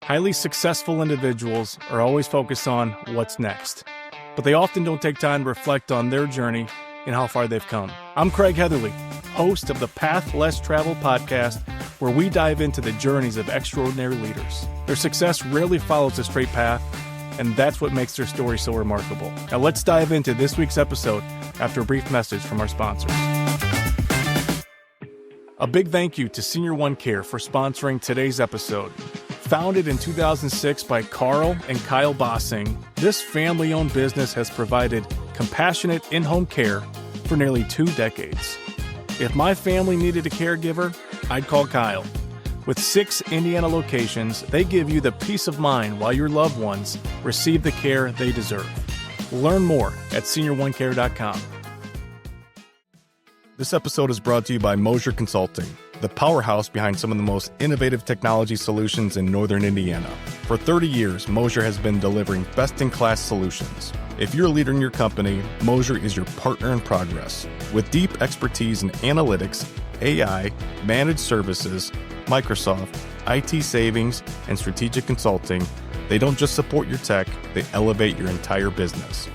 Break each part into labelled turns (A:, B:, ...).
A: Highly successful individuals are always focused on what's next, but they often don't take time to reflect on their journey and how far they've come. I'm Craig Heatherly, host of the Path Less Traveled podcast, where we dive into the journeys of extraordinary leaders. Their success rarely follows a straight path, and that's what makes their story so remarkable. Now let's dive into this week's episode after a brief message from our sponsors. A big thank you to Senior One Care for sponsoring today's episode. Founded in 2006 by Carl and Kyle Bossing, this family-owned business has provided compassionate in-home care for nearly 2 decades. If my family needed a caregiver, I'd call Kyle. With 6 Indiana locations, they give you the peace of mind while your loved ones receive the care they deserve. Learn more at senioronecare.com. This episode is brought to you by Mosier Consulting, the powerhouse behind some of the most innovative technology solutions in northern Indiana. For 30 years, Mosier has been delivering best-in-class solutions. If you're a leader in your company, Mosier is your partner in progress. With deep expertise in analytics, AI, managed services, Microsoft, IT savings, and strategic consulting, they don't just support your tech, they elevate your entire business.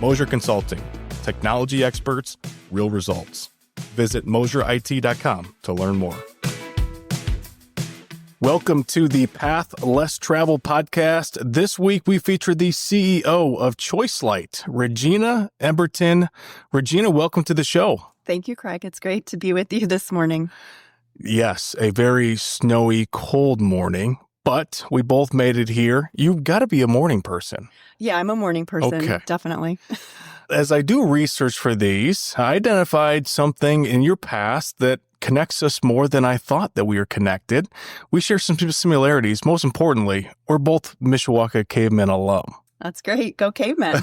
A: Mosier Consulting, technology experts, real results. Visit MosierIT.com to learn more. Welcome to the Path Less Travel podcast. This week we feature the CEO of ChoiceLight, Regina Emberton. Regina, welcome to the show.
B: Thank you, Craig. It's great to be with you this morning.
A: Yes, a very snowy, cold morning, but we both made it here. You've got to be a morning person.
B: Yeah, I'm a morning person, definitely.
A: As I do research for these, I identified something in your past that connects us more than I thought that we were connected. We share some similarities. Most importantly, we're both Mishawaka Cavemen alum.
B: That's great. Go Cavemen.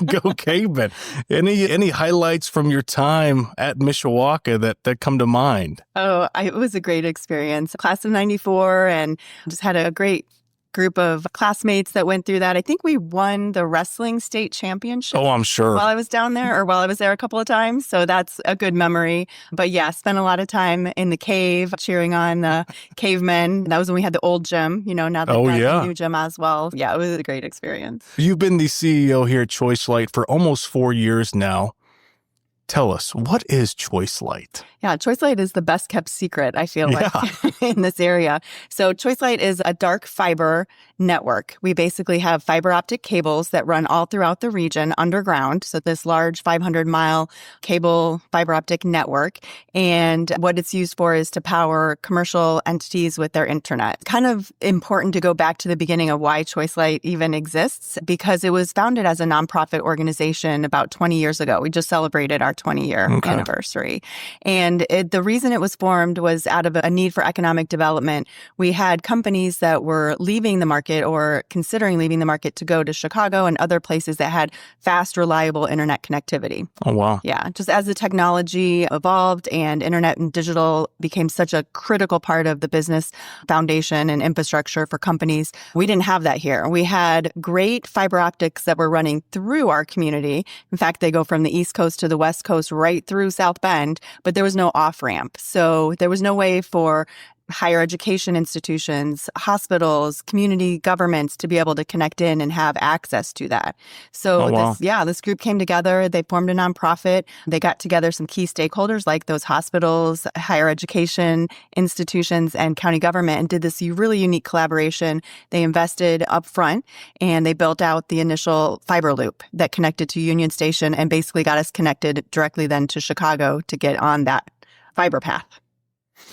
A: Go Cavemen. Any highlights from your time at Mishawaka that come to mind?
B: It was a great experience. Class of 94, and just had a great group of classmates that went through that. I think we won the wrestling state championship.
A: Oh, I'm sure.
B: While I was down there, or while I was there a couple of times. So that's a good memory. But yeah, spent a lot of time in the cave cheering on the cavemen. That was when we had the old gym, now that we have the new gym as well. Yeah, it was a great experience.
A: You've been the CEO here at ChoiceLight for almost 4 years now. Tell us, what is ChoiceLight?
B: Yeah, ChoiceLight is the best kept secret, I feel like, in this area. So ChoiceLight is a dark fiber network. We basically have fiber optic cables that run all throughout the region underground. So this large 500-mile cable fiber optic network. And what it's used for is to power commercial entities with their internet. Kind of important to go back to the beginning of why ChoiceLight even exists, because it was founded as a nonprofit organization about 20 years ago. We just celebrated our 20-year anniversary. And the reason it was formed was out of a need for economic development. We had companies that were leaving the market or considering leaving the market to go to Chicago and other places that had fast, reliable internet connectivity.
A: Oh, wow.
B: Yeah. Just as the technology evolved and internet and digital became such a critical part of the business foundation and infrastructure for companies, we didn't have that here. We had great fiber optics that were running through our community. In fact, they go from the East Coast to the West Coast right through South Bend, but there was no off-ramp. So there was no way for higher education institutions, hospitals, community governments to be able to connect in and have access to that. So this group came together. They formed a nonprofit. They got together some key stakeholders like those hospitals, higher education institutions, and county government, and did this really unique collaboration. They invested up front and they built out the initial fiber loop that connected to Union Station and basically got us connected directly then to Chicago to get on that fiber path.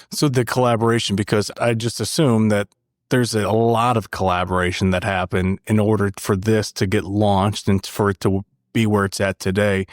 A: So the collaboration, because I just assume that there's a lot of collaboration that happened in order for this to get launched and for it to be where it's at today.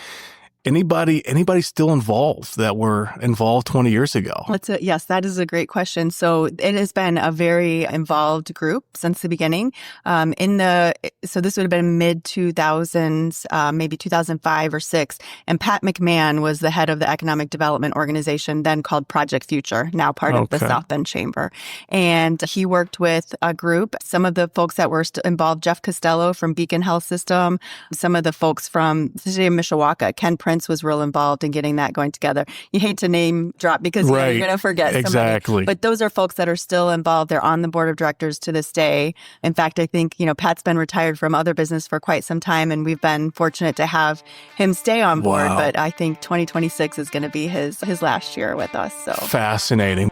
A: Anybody still involved that were involved 20 years ago?
B: Yes, that is a great question. So it has been a very involved group since the beginning. So this would have been mid-2000s, maybe 2005 or 6. And Pat McMahon was the head of the Economic Development Organization, then called Project Future, now part of the South Bend Chamber. And he worked with a group. Some of the folks that were involved, Jeff Costello from Beacon Health System, some of the folks from the city of Mishawaka, Ken Prince Prince was real involved in getting that going together. You hate to name drop because you're going to forget
A: exactly.
B: somebody. But those are folks that are still involved. They're on the board of directors to this day. In fact, I think, Pat's been retired from other business for quite some time, and we've been fortunate to have him stay on board.
A: Wow.
B: But I think 2026 is going to be his last year with us. So
A: fascinating.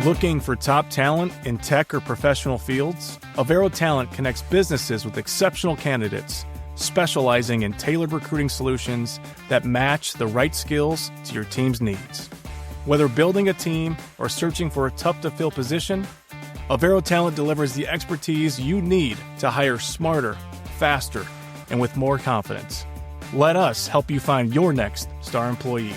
A: Looking for top talent in tech or professional fields? Avero Talent connects businesses with exceptional candidates, specializing in tailored recruiting solutions that match the right skills to your team's needs. Whether building a team or searching for a tough-to-fill position, Avero Talent delivers the expertise you need to hire smarter, faster, and with more confidence. Let us help you find your next star employee.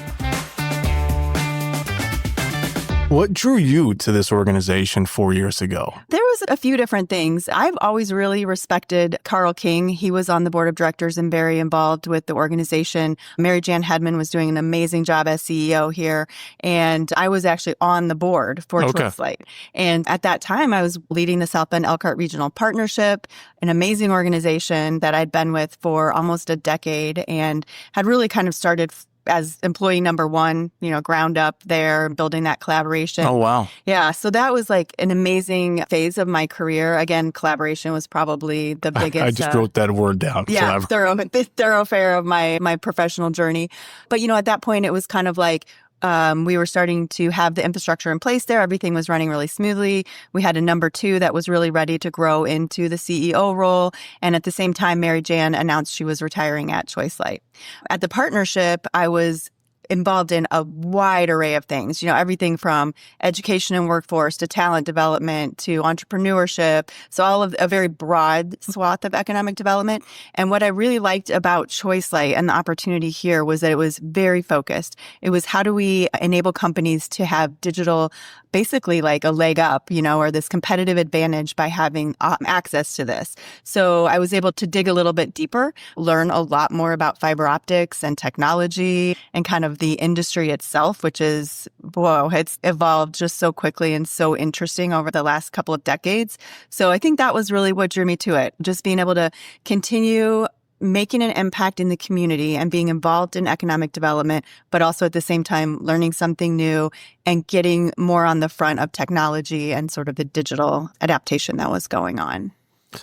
A: What drew you to this organization 4 years ago?
B: There was a few different things. I've always really respected Carl King. He was on the board of directors and very involved with the organization. Mary Jan Hedman was doing an amazing job as CEO here. And I was actually on the board for ChoiceLight. And at that time, I was leading the South Bend Elkhart Regional Partnership, an amazing organization that I'd been with for almost a decade and had really kind of started as employee number one, ground up there, building that collaboration.
A: Oh, wow.
B: Yeah. So that was like an amazing phase of my career. Again, collaboration was probably the biggest.
A: I just wrote that word down.
B: Yeah, thoroughfare of my professional journey. But, at that point, it was kind of like, we were starting to have the infrastructure in place there. Everything was running really smoothly. We had a number two that was really ready to grow into the CEO role. And at the same time, Mary Jan announced she was retiring at ChoiceLight. At the partnership, I was involved in a wide array of things, everything from education and workforce to talent development to entrepreneurship. So all of a very broad swath of economic development. And what I really liked about ChoiceLight and the opportunity here was that it was very focused. It was how do we enable companies to have digital, basically like a leg up, or this competitive advantage by having access to this. So I was able to dig a little bit deeper, learn a lot more about fiber optics and technology and kind of the industry itself, which is, it's evolved just so quickly and so interesting over the last couple of decades. So I think that was really what drew me to it, just being able to continue making an impact in the community and being involved in economic development, but also at the same time learning something new and getting more on the front of technology and sort of the digital adaptation that was going on.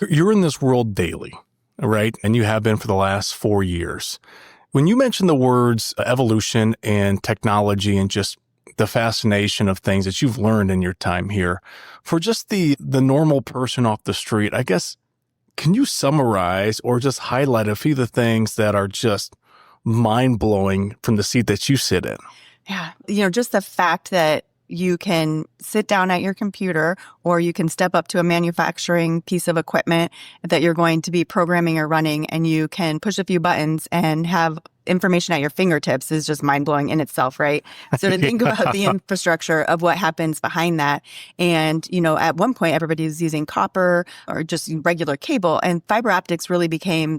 A: You're in this world daily, right? And you have been for the last 4 years. When you mention the words evolution and technology and just the fascination of things that you've learned in your time here, for just the normal person off the street, I guess, can you summarize or just highlight a few of the things that are just mind-blowing from the seat that you sit in?
B: Yeah. Just the fact that you can sit down at your computer or you can step up to a manufacturing piece of equipment that you're going to be programming or running, and you can push a few buttons and have information at your fingertips is just mind-blowing in itself, right? So to think about the infrastructure of what happens behind that. And, at one point, everybody was using copper or just regular cable, and fiber optics really became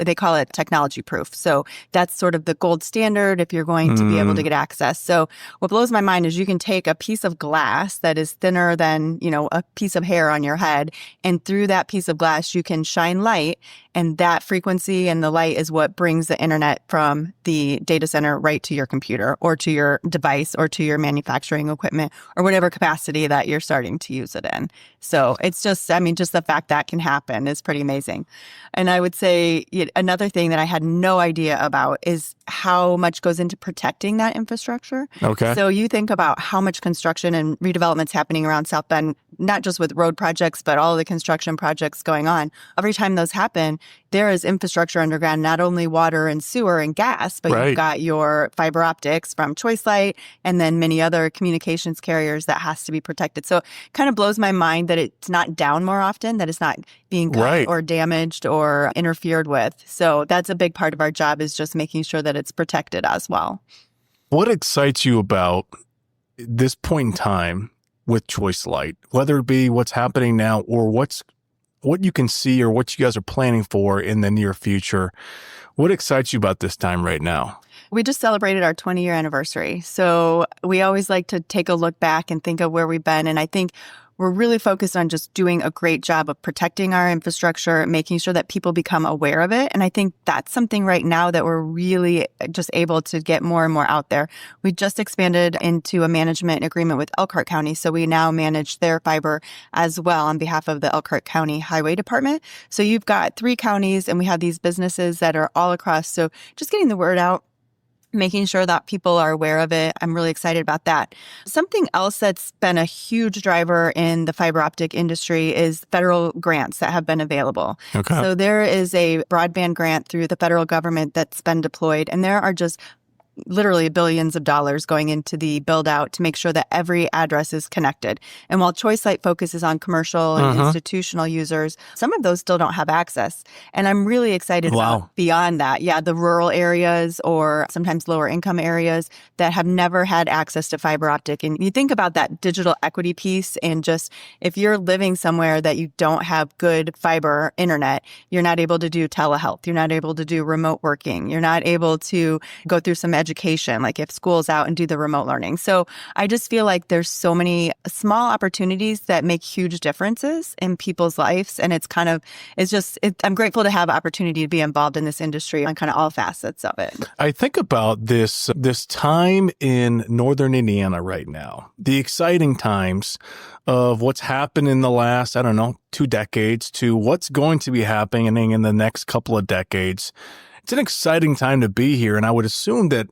B: they call it technology proof. So that's sort of the gold standard if you're going to be able to get access. So what blows my mind is you can take a piece of glass that is thinner than, a piece of hair on your head. And through that piece of glass, you can shine light. And that frequency and the light is what brings the internet from the data center right to your computer or to your device or to your manufacturing equipment or whatever capacity that you're starting to use it in. So it's just the fact that can happen is pretty amazing. And I would say another thing that I had no idea about is how much goes into protecting that infrastructure.
A: Okay.
B: So you think about how much construction and redevelopment's happening around South Bend, not just with road projects, but all of the construction projects going on. Every time those happen, there is infrastructure underground, not only water and sewer and gas, but you've got your fiber optics from ChoiceLight and then many other communications carriers that has to be protected. So it kind of blows my mind that it's not down more often, that it's not being cut or damaged or interfered with. So that's a big part of our job, is just making sure that it's protected as well.
A: What excites you about this point in time with ChoiceLight, whether it be what's happening now or what you can see or what you guys are planning for in the near future? What excites you about this time right now?
B: We just celebrated our 20-year anniversary. So we always like to take a look back and think of where we've been. And I think we're really focused on just doing a great job of protecting our infrastructure, making sure that people become aware of it. And I think that's something right now that we're really just able to get more and more out there. We just expanded into a management agreement with Elkhart County. So we now manage their fiber as well on behalf of the Elkhart County Highway Department. So you've got 3 counties and we have these businesses that are all across. So just getting the word out, making sure that people are aware of it. I'm really excited about that. Something else that's been a huge driver in the fiber optic industry is federal grants that have been available.
A: Okay.
B: So there is a broadband grant through the federal government that's been deployed, and there are just literally billions of dollars going into the build out to make sure that every address is connected. And while ChoiceLight focuses on commercial and institutional users, some of those still don't have access. And I'm really excited about beyond that. Yeah, the rural areas or sometimes lower income areas that have never had access to fiber optic. And you think about that digital equity piece, and just if you're living somewhere that you don't have good fiber internet, you're not able to do telehealth. You're not able to do remote working. You're not able to go through some education, like if school's out and do the remote learning. So I just feel like there's so many small opportunities that make huge differences in people's lives. And I'm grateful to have opportunity to be involved in this industry on kind of all facets of it.
A: I think about this time in Northern Indiana right now, the exciting times of what's happened in the last, 2 decades to what's going to be happening in the next couple of decades. It's an exciting time to be here. And I would assume that,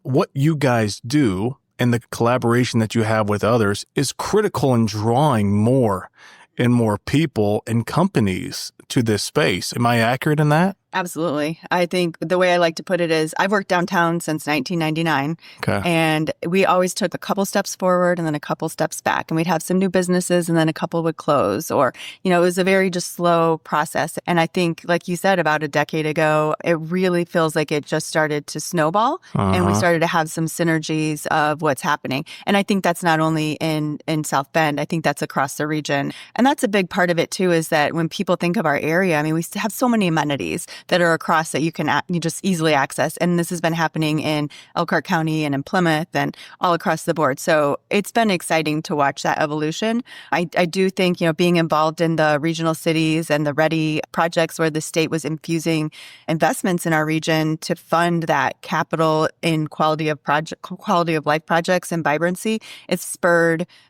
A: what you guys do and the collaboration that you have with others is critical in drawing more and more people and companies to this space. Am I accurate in that?
B: Absolutely. I think the way I like to put it is I've worked downtown since 1999.
A: Okay.
B: And we always took a couple steps forward and then a couple steps back. And we'd have some new businesses and then a couple would close. Or, it was a very just slow process. And I think, like you said, about a decade ago, it really feels like it just started to snowball. And we started to have some synergies of what's happening. And I think that's not only in South Bend. I think that's across the region. And that's a big part of it, too, is that when people think of our area, we have so many amenities that are across that you just easily access. And this has been happening in Elkhart County and in Plymouth and all across the board. So it's been exciting to watch that evolution. I do think, being involved in the regional cities and the READY projects where the state was infusing investments in our region to fund that capital in quality of life projects and vibrancy, it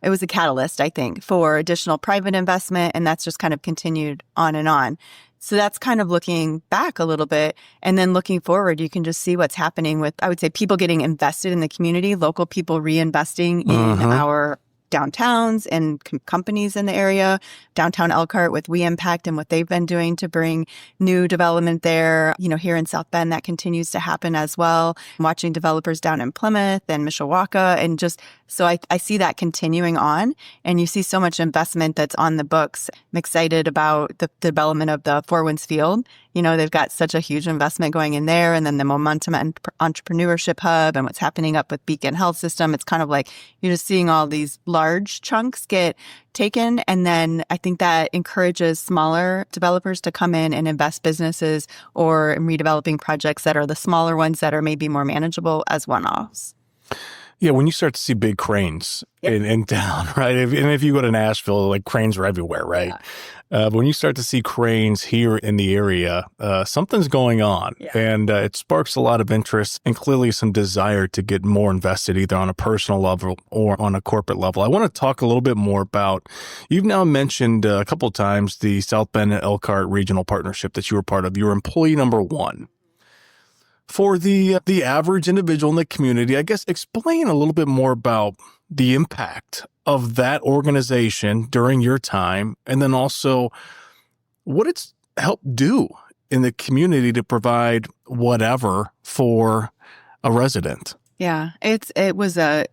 B: was a catalyst, I think, for additional private investment. And that's just kind of continued on and on. So that's kind of looking back a little bit. And then looking forward, you can just see what's happening with, I would say, people getting invested in the community, local people reinvesting in our downtowns and companies in the area. Downtown Elkhart with We Impact and what they've been doing to bring new development there. Here in South Bend, that continues to happen as well. I'm watching developers down in Plymouth and Mishawaka, and so I see that continuing on. And you see so much investment that's on the books. I'm excited about the development of the Four Winds Field. They've got such a huge investment going in there, and then the Momentum Entrepreneurship Hub and what's happening up with Beacon Health System. It's kind of like you're just seeing all these large chunks get taken. And then I think that encourages smaller developers to come in and invest businesses or in redeveloping projects that are the smaller ones that are maybe more manageable as one-offs.
A: Yeah, when you start to see big cranes in town, right? If you go to Nashville, like cranes are everywhere, right? Yeah. But when you start to see cranes here in the area, something's going on. Yeah. And it sparks a lot of interest and clearly some desire to get more invested either on a personal level or on a corporate level. I want to talk a little bit more about, you've now mentioned a couple of times the South Bend and Elkhart Regional Partnership that you were part of. You were employee number 1. For the average individual in the community, I guess explain a little bit more about the impact of that organization during your time, and then also what it's helped do in the community to provide whatever for a resident.
B: Yeah, it was a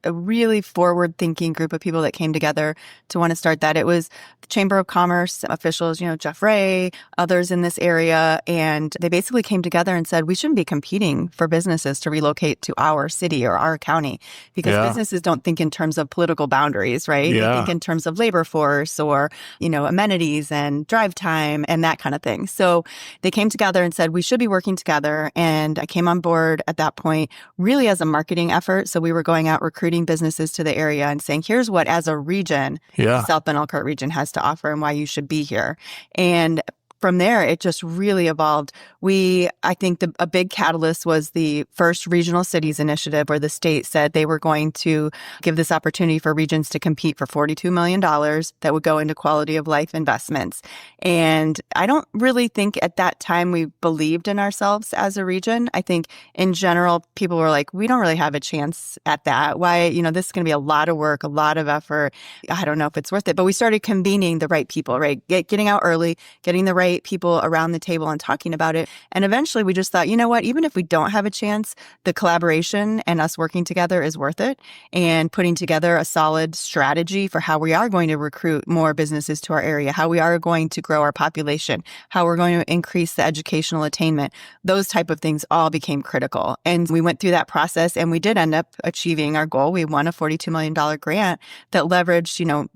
B: a really forward-thinking group of people that came together to want to start that. It was the Chamber of Commerce officials, Jeff Ray, others in this area, and they basically came together and said, we shouldn't be competing for businesses to relocate to our city or our county, because businesses don't think in terms of political boundaries, right? They think in terms of labor force or, amenities and drive time and that kind of thing. So they came together and said, we should be working together. And I came on board at that point really as a marketing effort. So we were going out recruiting businesses to the area and saying, here's what as a region, the South Bend Elkhart region has to offer and why you should be here. And from there, it just really evolved. I think a big catalyst was the first Regional Cities Initiative, where the state said they were going to give this opportunity for regions to compete for $42 million that would go into quality of life investments. And I don't really think at that time we believed in ourselves as a region. I think in general, people were like, we don't really have a chance at that. Why, this is going to be a lot of work, a lot of effort. I don't know if it's worth it. But we started convening the right people, right? Getting out early, getting the right people around the table and talking about it. And eventually we just thought, you know what, even if we don't have a chance, the collaboration and us working together is worth it. And putting together a solid strategy for how we are going to recruit more businesses to our area, how we are going to grow our population, how we're going to increase the educational attainment, those type of things all became critical. And we went through that process and we did end up achieving our goal. We won a $42 million grant that leveraged,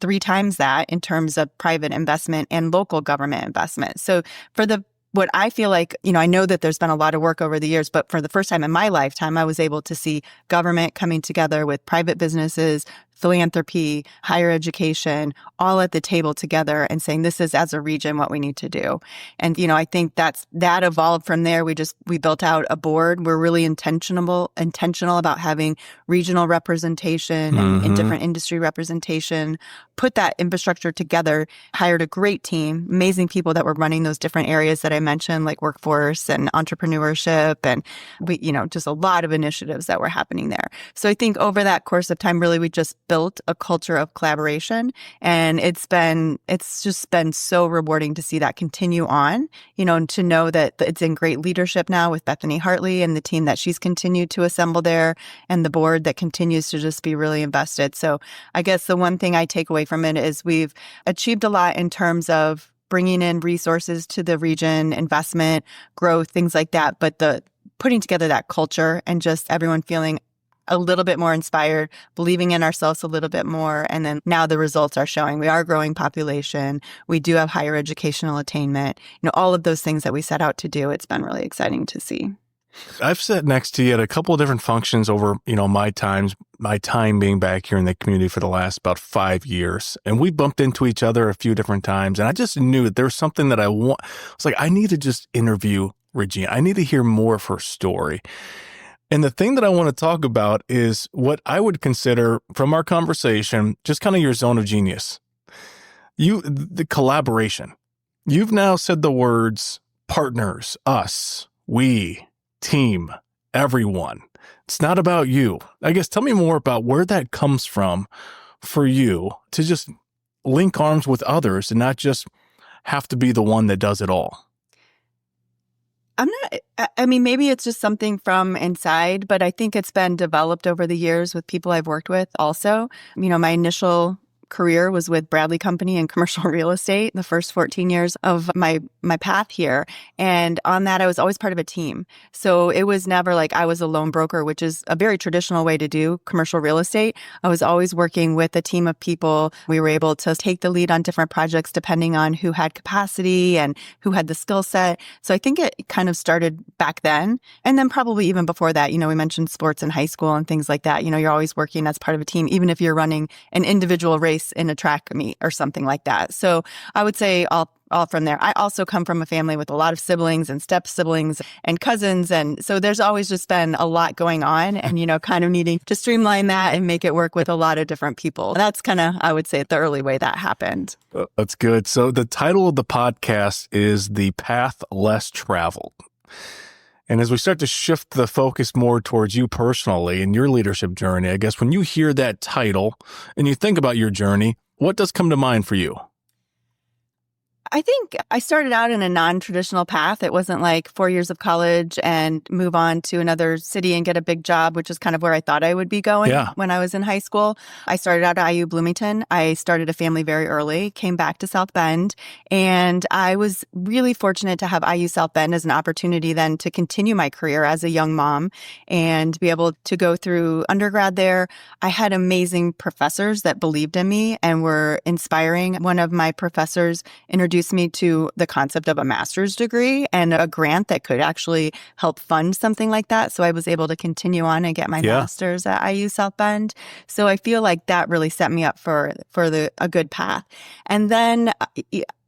B: 3 times that in terms of private investment and local government investment. So for what I feel like, I know that there's been a lot of work over the years, but for the first time in my lifetime, I was able to see government coming together with private businesses, philanthropy, higher education, all at the table together and saying, this is as a region what we need to do. And, I think that evolved from there. We built out a board. We're really intentional about having regional representation and different industry representation, put that infrastructure together, hired a great team, amazing people that were running those different areas that I mentioned, like workforce and entrepreneurship. And we, just a lot of initiatives that were happening there. So I think over that course of time, really, we just built a culture of collaboration. And it's just been so rewarding to see that continue on, and to know that it's in great leadership now with Bethany Hartley and the team that she's continued to assemble there and the board that continues to just be really invested. So I guess the one thing I take away from it is we've achieved a lot in terms of bringing in resources to the region, investment, growth, things like that. But the putting together that culture and just everyone feeling a little bit more inspired, believing in ourselves a little bit more. And then now the results are showing we are growing population. We do have higher educational attainment, all of those things that we set out to do. It's been really exciting to see.
A: I've sat next to you at a couple of different functions over, my time being back here in the community for the last about 5 years. And we bumped into each other a few different times. And I just knew that there was something that I was like, I need to just interview Regina. I need to hear more of her story. And the thing that I want to talk about is what I would consider from our conversation, just kind of your zone of genius. The collaboration. You've now said the words partners, us, we, team, everyone. It's not about you. I guess tell me more about where that comes from for you to just link arms with others and not just have to be the one that does it all.
B: Maybe it's just something from inside, but I think it's been developed over the years with people I've worked with also. My initial career was with Bradley Company in commercial real estate, the first 14 years of my path here. And on that, I was always part of a team. So it was never like I was a lone broker, which is a very traditional way to do commercial real estate. I was always working with a team of people. We were able to take the lead on different projects depending on who had capacity and who had the skill set. So I think it kind of started back then. And then probably even before that, we mentioned sports in high school and things like that. You're always working as part of a team, even if you're running an individual race in a track meet or something like that. So I would say all from there. I also come from a family with a lot of siblings and step siblings and cousins. And so there's always just been a lot going on and, kind of needing to streamline that and make it work with a lot of different people. That's kind of, I would say, the early way that happened.
A: That's good. So the title of the podcast is The Path Less Traveled. And as we start to shift the focus more towards you personally and your leadership journey, I guess when you hear that title and you think about your journey, what does come to mind for you?
B: I think I started out in a non-traditional path. It wasn't like 4 years of college and move on to another city and get a big job, which is kind of where I thought I would be going when I was in high school. I started out at IU Bloomington. I started a family very early, came back to South Bend, and I was really fortunate to have IU South Bend as an opportunity then to continue my career as a young mom and be able to go through undergrad there. I had amazing professors that believed in me and were inspiring. One of my professors introduced me to the concept of a master's degree and a grant that could actually help fund something like that. So I was able to continue on and get my master's at IU South Bend. So I feel like that really set me up for a good path. And then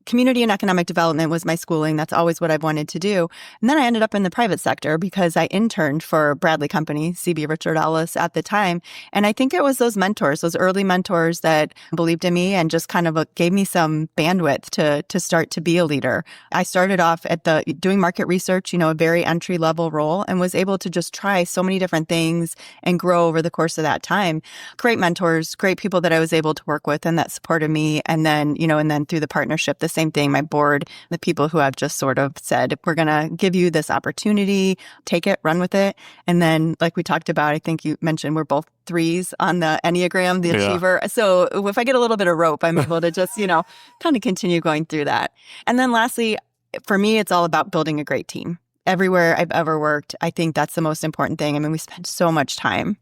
B: community and economic development was my schooling. That's always what I've wanted to do. And then I ended up in the private sector because I interned for Bradley Company, CB Richard Ellis at the time. And I think it was those mentors, those early mentors that believed in me and just kind of gave me some bandwidth to start to be a leader. I started off at doing market research, a very entry level role, and was able to just try so many different things and grow over the course of that time. Great mentors, great people that I was able to work with and that supported me. And then, through the partnership, the same thing, my board, the people who have just sort of said, we're going to give you this opportunity, take it, run with it. And then, like we talked about, I think you mentioned we're both 3s on the Enneagram, the achiever. So if I get a little bit of rope, I'm able to just, kind of continue going through that. And then lastly, for me, it's all about building a great team. Everywhere I've ever worked, I think that's the most important thing. I mean, we spend so much time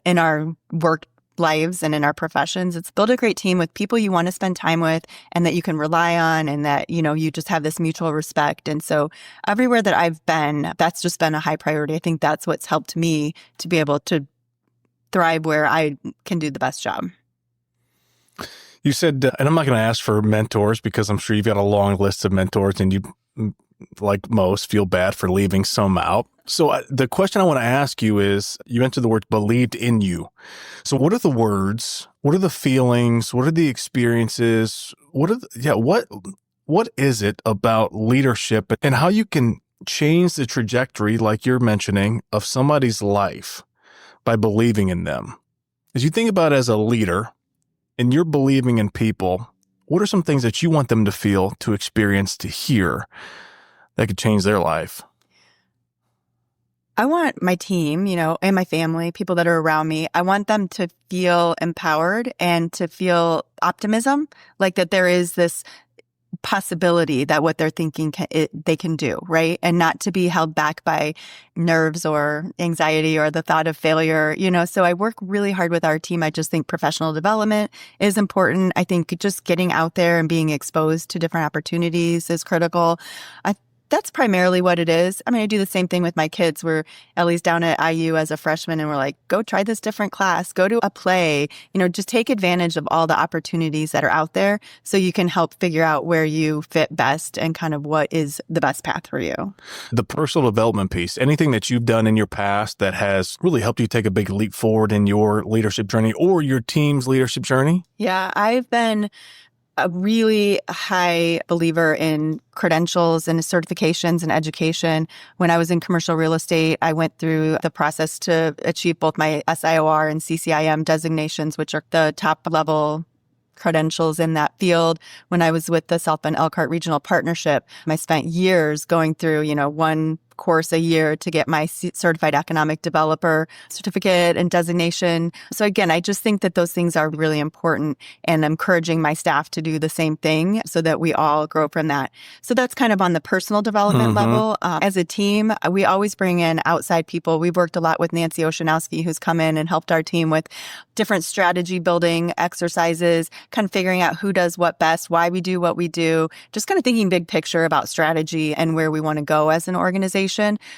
B: in our work lives and in our professions. It's build a great team with people you want to spend time with and that you can rely on and that, you just have this mutual respect. And so everywhere that I've been, that's just been a high priority. I think that's what's helped me to be able to thrive where I can do the best job.
A: You said, and I'm not going to ask for mentors because I'm sure you've got a long list of mentors and you, like most, feel bad for leaving some out. So the question I want to ask you is, you mentioned the word believed in you. So what are the words? What are the feelings? What are the experiences? What is it about leadership and how you can change the trajectory, like you're mentioning, of somebody's life by believing in them? As you think about it as a leader and you're believing in people, what are some things that you want them to feel, to experience, to hear that could change their life?
B: I want my team, and my family, people that are around me, I want them to feel empowered and to feel optimism, like that there is this possibility that what they're thinking they can do, right? And not to be held back by nerves or anxiety or the thought of failure, So I work really hard with our team. I just think professional development is important. I think just getting out there and being exposed to different opportunities is critical. That's primarily what it is. I mean, I do the same thing with my kids. Ellie's down at IU as a freshman and we're like, go try this different class, go to a play, just take advantage of all the opportunities that are out there so you can help figure out where you fit best and kind of what is the best path for you.
A: The personal development piece, anything that you've done in your past that has really helped you take a big leap forward in your leadership journey or your team's leadership journey?
B: Yeah, I've been a really high believer in credentials and certifications and education. When I was in commercial real estate, I went through the process to achieve both my SIOR and CCIM designations, which are the top level credentials in that field. When I was with the South Bend Elkhart Regional Partnership, I spent years going through, one course a year to get my certified economic developer certificate and designation. So again, I just think that those things are really important and encouraging my staff to do the same thing so that we all grow from that. So that's kind of on the personal development level. As a team, we always bring in outside people. We've worked a lot with Nancy Oshanowski, who's come in and helped our team with different strategy building exercises, kind of figuring out who does what best, why we do what we do, just kind of thinking big picture about strategy and where we want to go as an organization.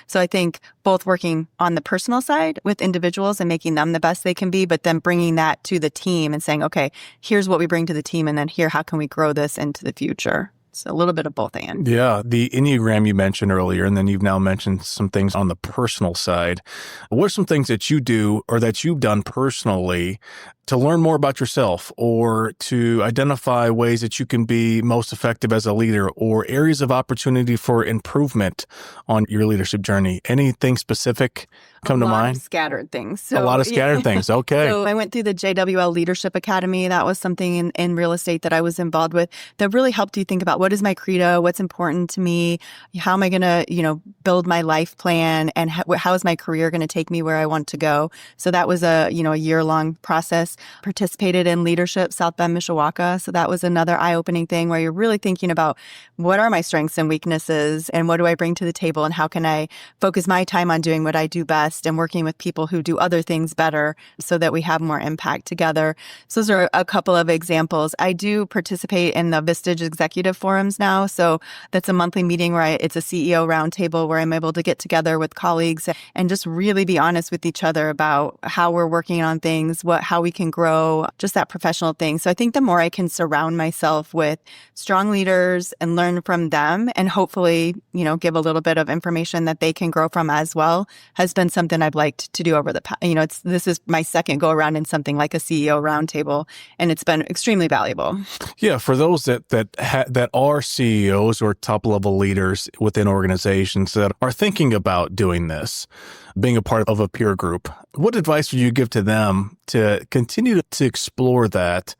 B: So I think both working on the personal side with individuals and making them the best they can be, but then bringing that to the team and saying, okay, here's what we bring to the team. And then how can we grow this into the future? So a little bit of both and.
A: Yeah, the Enneagram you mentioned earlier, and then you've now mentioned some things on the personal side. What are some things that you do or that you've done personally to learn more about yourself or to identify ways that you can be most effective as a leader or areas of opportunity for improvement on your leadership journey? Anything specific come to mind?
B: A lot of scattered things.
A: A lot of scattered things. Okay.
B: So I went through the JWL Leadership Academy. That was something in real estate that I was involved with that really helped you think about what is my credo? What's important to me? How am I going to, build my life plan? And how is my career going to take me where I want to go? So that was a year-long process. Participated in Leadership South Bend, Mishawaka. So that was another eye-opening thing where you're really thinking about what are my strengths and weaknesses and what do I bring to the table and how can I focus my time on doing what I do best and working with people who do other things better so that we have more impact together. So those are a couple of examples. I do participate in the Vistage Executive Forums now. So that's a monthly meeting where it's a CEO roundtable where I'm able to get together with colleagues and just really be honest with each other about how we're working on things, how we can grow, just that professional thing. So I think the more I can surround myself with strong leaders and learn from them and hopefully, give a little bit of information that they can grow from as well has been something I've liked to do over the past. This is my second go around in something like a CEO roundtable, and it's been extremely valuable.
A: Yeah, for those that are CEOs or top level leaders within organizations that are thinking about doing this, being a part of a peer group, what advice would you give to them to continue to explore that,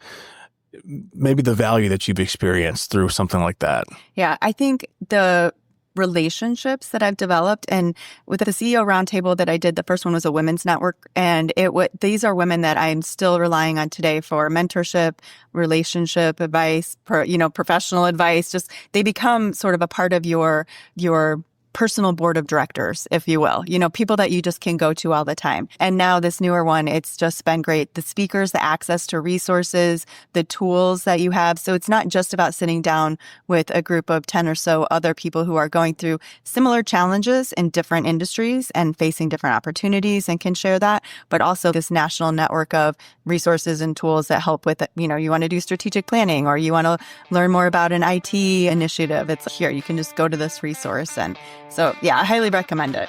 A: maybe the value that you've experienced through something like that? Yeah,
B: I think the relationships that I've developed, and with the CEO roundtable that I did, the first one was a women's network, and these are women that I'm still relying on today for mentorship, relationship advice, professional advice. Just they become sort of a part of your personal board of directors, if you will, people that you just can go to all the time. And now this newer one, it's just been great. The speakers, the access to resources, the tools that you have. So it's not just about sitting down with a group of 10 or so other people who are going through similar challenges in different industries and facing different opportunities and can share that, but also this national network of resources and tools that help with, you want to do strategic planning or you want to learn more about an IT initiative. It's here. You can just go to this resource. And so, yeah, I highly recommend it.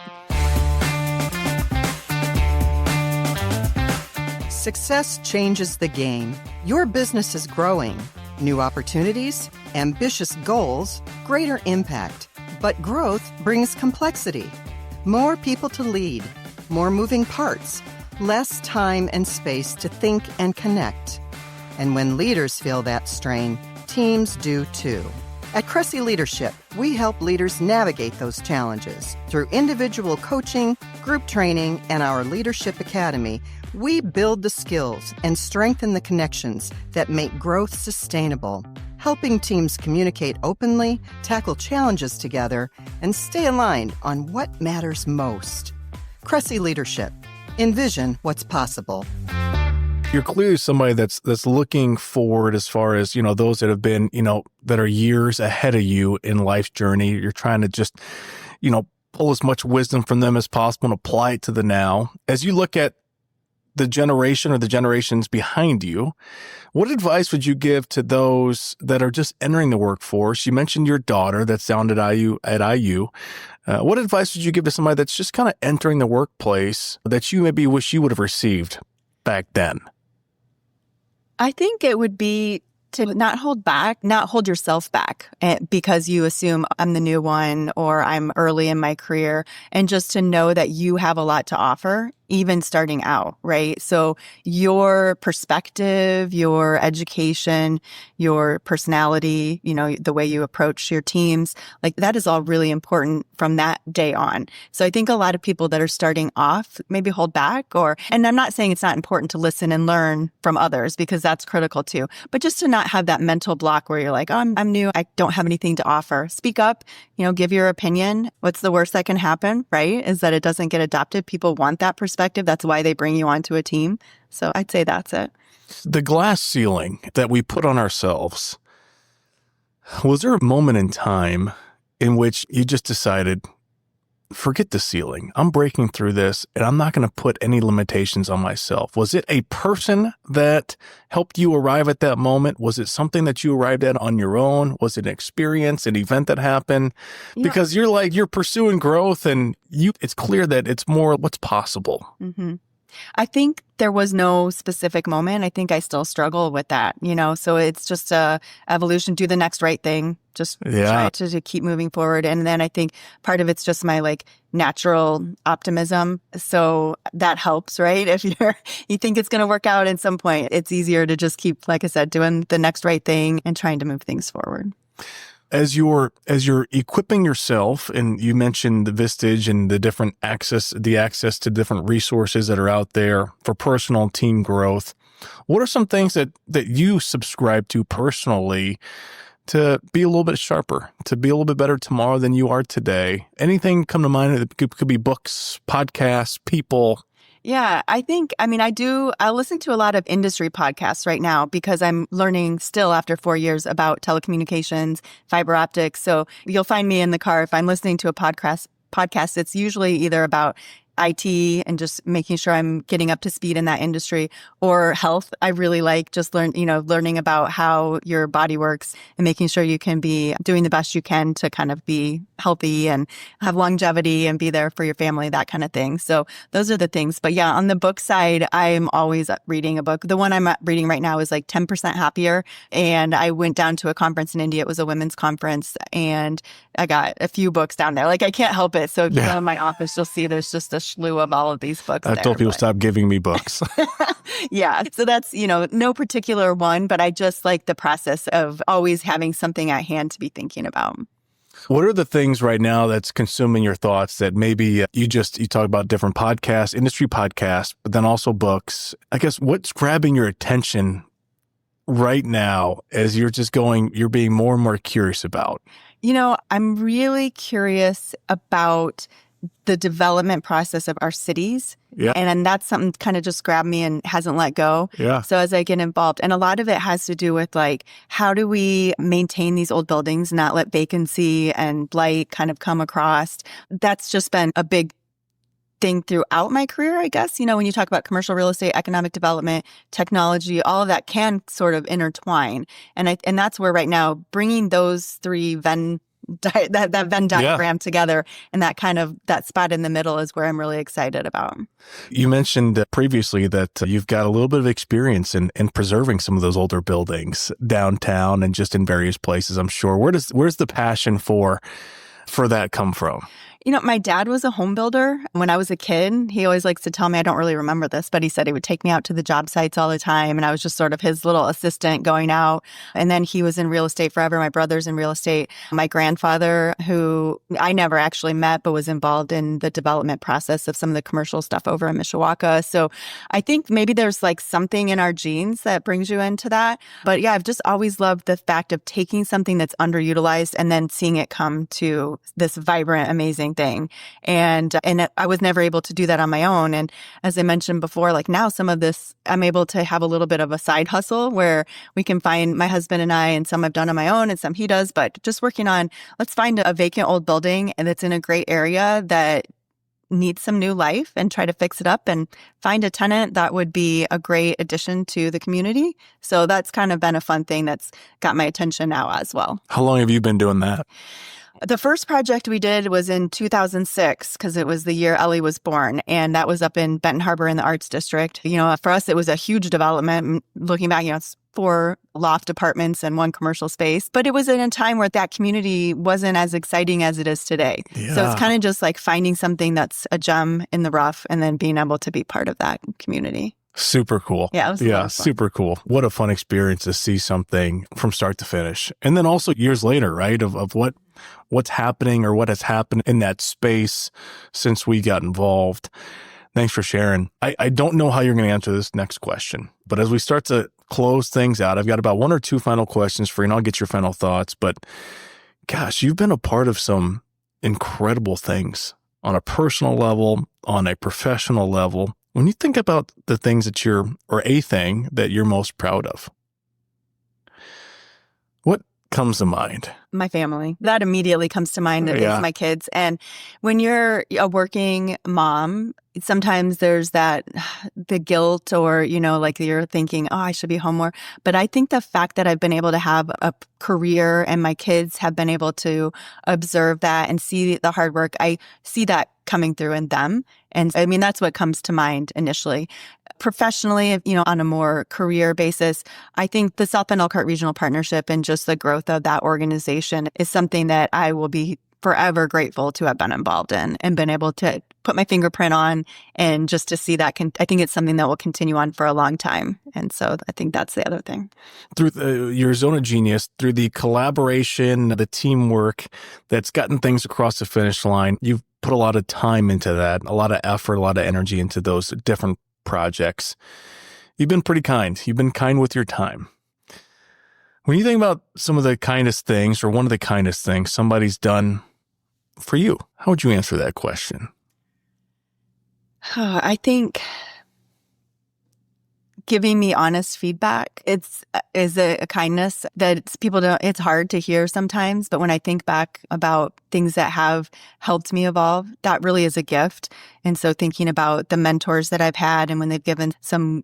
C: Success changes the game. Your business is growing. New opportunities, ambitious goals, greater impact. But growth brings complexity. More people to lead, more moving parts, less time and space to think and connect. And when leaders feel that strain, teams do too. At Cressy Leadership, we help leaders navigate those challenges. Through individual coaching, group training, and our Leadership Academy, we build the skills and strengthen the connections that make growth sustainable, helping teams communicate openly, tackle challenges together, and stay aligned on what matters most. Cressy Leadership. Envision what's possible.
A: You're clearly somebody that's looking forward as far as, those that have been, that are years ahead of you in life's journey. You're trying to just, pull as much wisdom from them as possible and apply it to the now. As you look at the generation or the generations behind you, what advice would you give to those that are just entering the workforce? You mentioned your daughter that's down at IU. What advice would you give to somebody that's just kind of entering the workplace that you maybe wish you would have received back then?
B: I think it would be to not hold back, not hold yourself back because you assume I'm the new one or I'm early in my career, and just to know that you have a lot to offer, even starting out, right? So your perspective, your education, your personality, the way you approach your teams, like that is all really important from that day on. So I think a lot of people that are starting off maybe hold back and I'm not saying it's not important to listen and learn from others because that's critical too, but just to not have that mental block where you're like, oh, I'm new, I don't have anything to offer. Speak up, give your opinion. What's the worst that can happen, right? Is that it doesn't get adopted. People want that perspective. That's why they bring you onto a team. So I'd say that's it.
A: The glass ceiling that we put on ourselves, was there a moment in time in which you just decided, forget the ceiling. I'm breaking through this and I'm not going to put any limitations on myself. Was it a person that helped you arrive at that moment? Was it something that you arrived at on your own? Was it an experience, an event that happened? Yeah. Because you're pursuing growth and it's clear that it's more what's possible.
B: Mm-hmm. I think there was no specific moment. I think I still struggle with that, so it's just a evolution, do the next right thing, just try to keep moving forward. And then I think part of it's just my natural optimism. So that helps, right? If you think it's going to work out at some point, it's easier to just keep, like I said, doing the next right thing and trying to move things forward.
A: as you're equipping yourself, and you mentioned the Vistage and the access to different resources that are out there for personal and team growth, what are some things that you subscribe to personally to be a little bit sharper, to be a little bit better tomorrow than you are today? Anything come to mind? It could be books, podcasts, people.
B: Yeah, I listen to a lot of industry podcasts right now because I'm learning still after 4 years about telecommunications, fiber optics. So you'll find me in the car if I'm listening to a podcast. It's usually either about IT and just making sure I'm getting up to speed in that industry, or health. I really like just learning about how your body works and making sure you can be doing the best you can to kind of be healthy and have longevity and be there for your family, that kind of thing. So those are the things. But yeah, on the book side, I'm always reading a book. The one I'm reading right now is like 10% Happier. And I went down to a conference in India. It was a women's conference, and I got a few books down there. Like, I can't help it. So if you go in my office, you'll see there's just a slew of all of these books.
A: I told people stop giving me books.
B: Yeah. So that's, no particular one, but I just like the process of always having something at hand to be thinking about.
A: What are the things right now that's consuming your thoughts that maybe you talk about different podcasts, industry podcasts, but then also books? I guess what's grabbing your attention right now as you're being more and more curious about?
B: I'm really curious about the development process of our cities.
A: Yeah.
B: And that's something kind of just grabbed me and hasn't let go.
A: Yeah.
B: So as I get involved, and a lot of it has to do with like, how do we maintain these old buildings, not let vacancy and blight kind of come across? That's just been a big thing throughout my career, I guess. When you talk about commercial real estate, economic development, technology, all of that can sort of intertwine. And that's where right now, bringing those three that Venn diagram together, and that spot in the middle is where I'm really excited about.
A: You mentioned previously that you've got a little bit of experience in preserving some of those older buildings downtown and just in various places, I'm sure. Where's the passion for that come from?
B: My dad was a home builder. When I was a kid, he always likes to tell me, I don't really remember this, but he said he would take me out to the job sites all the time. And I was just sort of his little assistant going out. And then he was in real estate forever. My brother's in real estate. My grandfather, who I never actually met, but was involved in the development process of some of the commercial stuff over in Mishawaka. So I think maybe there's like something in our genes that brings you into that. But yeah, I've just always loved the fact of taking something that's underutilized and then seeing it come to this vibrant, amazing thing. And I was never able to do that on my own. And as I mentioned before, like now some of this, I'm able to have a little bit of a side hustle where we can find, my husband and I, and some I've done on my own and some he does, but just working on, let's find a vacant old building and it's in a great area that needs some new life and try to fix it up and find a tenant that would be a great addition to the community. So that's kind of been a fun thing that's got my attention now as well.
A: How long have you been doing that?
B: The first project we did was in 2006 because it was the year Ellie was born, and that was up in Benton Harbor in the Arts District. For us, it was a huge development. Looking back, it's 4 loft apartments and 1 commercial space, but it was in a time where that community wasn't as exciting as it is today.
A: Yeah.
B: So it's kind of just like finding something that's a gem in the rough and then being able to be part of that community.
A: Super cool.
B: Yeah, it was a lot of fun.
A: Super cool. What a fun experience to see something from start to finish. And then also years later, right, of what's happening or what has happened in that space since we got involved. Thanks for sharing. I don't know how you're going to answer this next question, but as we start to close things out, I've got about 1 or 2 final questions for you, and I'll get your final thoughts. But gosh, you've been a part of some incredible things on a personal level, on a professional level. When you think about the things or a thing that you're most proud of, what comes to mind?
B: My family. That immediately comes to mind. Is my kids. And when you're a working mom, sometimes there's the guilt or, like you're thinking, oh, I should be home more. But I think the fact that I've been able to have a career and my kids have been able to observe that and see the hard work, I see that coming through in them. And I mean, that's what comes to mind initially. Professionally, on a more career basis, I think the South Bend Elkhart Regional Partnership and just the growth of that organization is something that I will be forever grateful to have been involved in and been able to put my fingerprint on, and just to see that. I think it's something that will continue on for a long time. And so I think that's the other thing.
A: Through your zone of genius, through the collaboration, the teamwork that's gotten things across the finish line, you've put a lot of time into that, a lot of effort, a lot of energy into those different projects. You've been pretty kind. You've been kind with your time. When you think about some of the kindest things, or one of the kindest things somebody's done for you, how would you answer that question?
B: I think giving me honest feedback is a kindness that people don't. It's hard to hear sometimes, but when I think back about things that have helped me evolve, that really is a gift. And so thinking about the mentors that I've had, and when they've given some,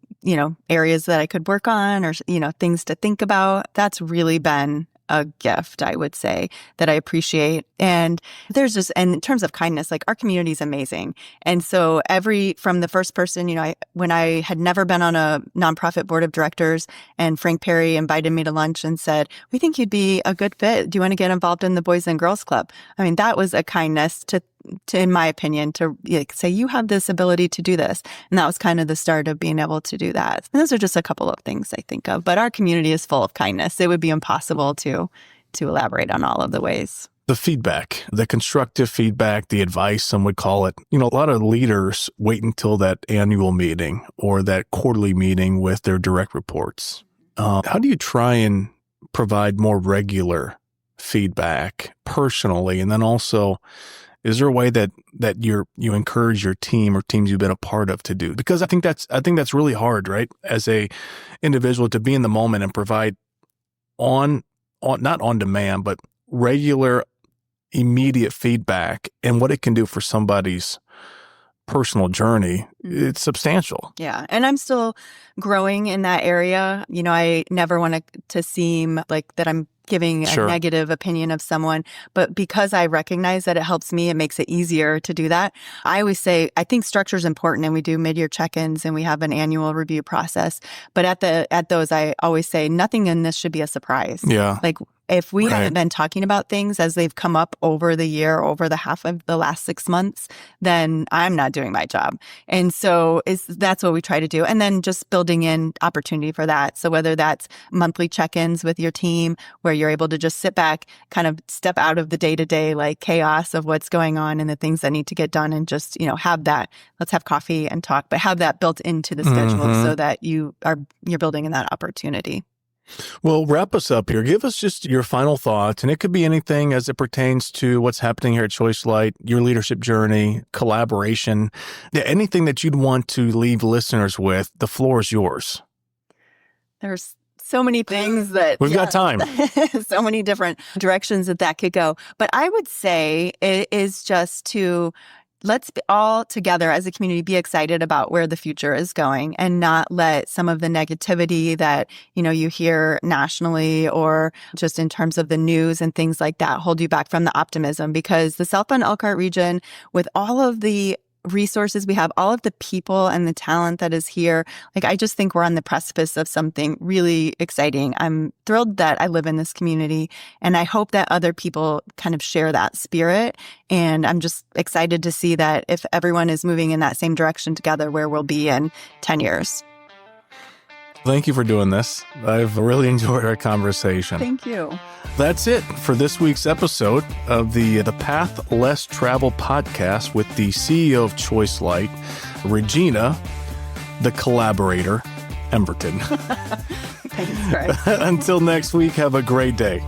B: areas that I could work on, or things to think about, that's really been a gift, I would say, that I appreciate. And and in terms of kindness, like, our community is amazing. And so from the first person, when I had never been on a nonprofit board of directors, and Frank Perry invited me to lunch and said, "We think you'd be a good fit. Do you want to get involved in the Boys and Girls Club?" I mean, that was a kindness to in my opinion, to say, you have this ability to do this. And that was kind of the start of being able to do that. And those are just a couple of things I think of. But our community is full of kindness. It would be impossible to elaborate on all of the ways.
A: The feedback, the constructive feedback, the advice, some would call it. A lot of leaders wait until that annual meeting or that quarterly meeting with their direct reports. How do you try and provide more regular feedback personally? And then also, is there a way that you encourage your team or teams you've been a part of to do? Because I think that's really hard, right? As a individual, to be in the moment and provide not on demand, but regular, immediate feedback, and what it can do for somebody's personal journey, it's substantial.
B: Yeah. And I'm still growing in that area. I never want to seem like that I'm giving a negative opinion of someone, but because I recognize that it helps me, it makes it easier to do that. I always say, I think structure is important, and we do mid-year check-ins, and we have an annual review process. But at those, I always say, nothing in this should be a surprise.
A: Yeah.
B: Like, if we haven't been talking about things as they've come up over the year, over the half of the last 6 months, then I'm not doing my job. And so that's what we try to do. And then just building in opportunity for that. So whether that's monthly check-ins with your team, where you're able to just sit back, kind of step out of the day-to-day like chaos of what's going on and the things that need to get done, and just, have that, let's have coffee and talk, but have that built into the schedule so that you're building in that opportunity.
A: Well, wrap us up here. Give us just your final thoughts, and it could be anything as it pertains to what's happening here at ChoiceLight, your leadership journey, collaboration, anything that you'd want to leave listeners with. The floor is yours. There's
B: so many things that
A: we've got time.
B: So many different directions that could go. But I would say it is just to let's all together as a community be excited about where the future is going, and not let some of the negativity that, you hear nationally or just in terms of the news and things like that hold you back from the optimism. Because the South Bend Elkhart region, with all of the resources we have, all of the people and the talent that is here, I just think we're on the precipice of something really exciting. I'm thrilled that I live in this community, and I hope that other people kind of share that spirit. And I'm just excited to see that if everyone is moving in that same direction together, where we'll be in 10 years.
A: Thank you for doing this. I've really enjoyed our conversation.
B: Thank you.
A: That's it for this week's episode of the Path Less Travel podcast with the CEO of ChoiceLight, Regina, the collaborator, Emberton.
B: Thanks, Greg.
A: Until next week, have a great day.